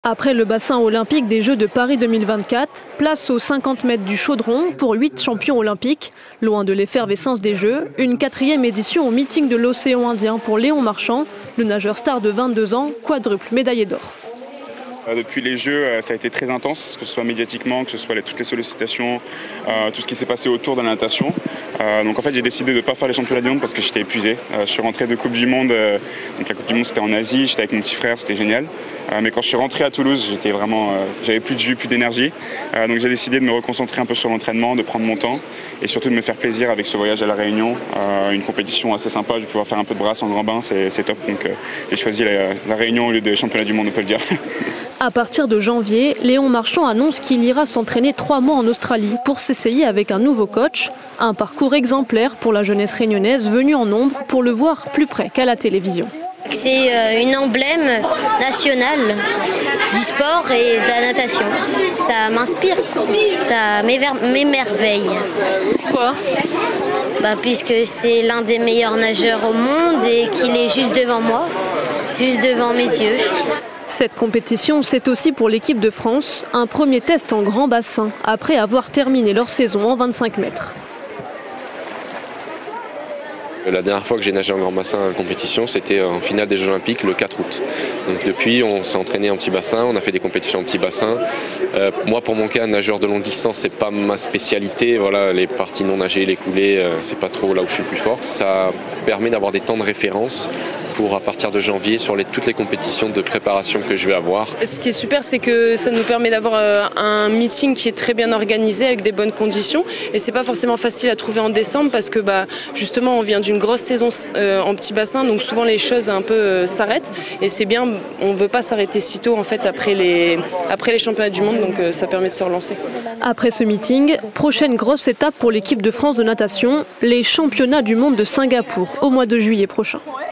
Après le bassin olympique des Jeux de Paris 2024, place aux 50 mètres du chaudron pour 8 champions olympiques. Loin de l'effervescence des Jeux, une 4e édition au meeting de l'océan Indien pour Léon Marchand, le nageur star de 22 ans, quadruple médaillé d'or. Depuis les Jeux, ça a été très intense, que ce soit médiatiquement, que ce soit toutes les sollicitations, tout ce qui s'est passé autour de la natation. Donc en fait, j'ai décidé de ne pas faire les championnats du monde parce que j'étais épuisé. Je suis rentré de Coupe du Monde, donc la Coupe du Monde c'était en Asie, j'étais avec mon petit frère, c'était génial. Mais quand je suis rentré à Toulouse, j'avais plus de jus, plus d'énergie. Donc j'ai décidé de me reconcentrer un peu sur l'entraînement, de prendre mon temps et surtout de me faire plaisir avec ce voyage à La Réunion. Une compétition assez sympa, je vais pouvoir faire un peu de brasse en grand bain, c'est top. Donc j'ai choisi la Réunion au lieu des championnats du monde, on peut le dire. À partir de janvier, Léon Marchand annonce qu'il ira s'entraîner 3 mois en Australie pour s'essayer avec un nouveau coach. Un parcours exemplaire pour la jeunesse réunionnaise venue en nombre pour le voir plus près qu'à la télévision. C'est une emblème nationale du sport et de la natation. Ça m'inspire, ça m'émerveille. Pourquoi ? Puisque c'est l'un des meilleurs nageurs au monde et qu'il est juste devant moi, juste devant mes yeux. Cette compétition, c'est aussi pour l'équipe de France, un premier test en grand bassin, après avoir terminé leur saison en 25 mètres. La dernière fois que j'ai nagé en grand bassin en compétition, c'était en finale des Jeux Olympiques le 4 août. Donc depuis, on s'est entraîné en petit bassin, on a fait des compétitions en petit bassin. Moi, pour mon cas, nageur de longue distance, c'est pas ma spécialité. Voilà, les parties non nagées, les coulées, c'est pas trop là où je suis le plus fort. Ça permet d'avoir des temps de référence pour, à partir de janvier, sur toutes les compétitions de préparation que je vais avoir. Ce qui est super, c'est que ça nous permet d'avoir un meeting qui est très bien organisé avec des bonnes conditions. Et c'est pas forcément facile à trouver en décembre parce que justement, on vient d'une grosse saison en petit bassin, donc souvent les choses un peu s'arrêtent. Et c'est bien, on veut pas s'arrêter si tôt en fait après les championnats du monde, donc ça permet de se relancer. Après ce meeting, prochaine grosse étape pour l'équipe de France de natation, les championnats du monde de Singapour au mois de juillet prochain.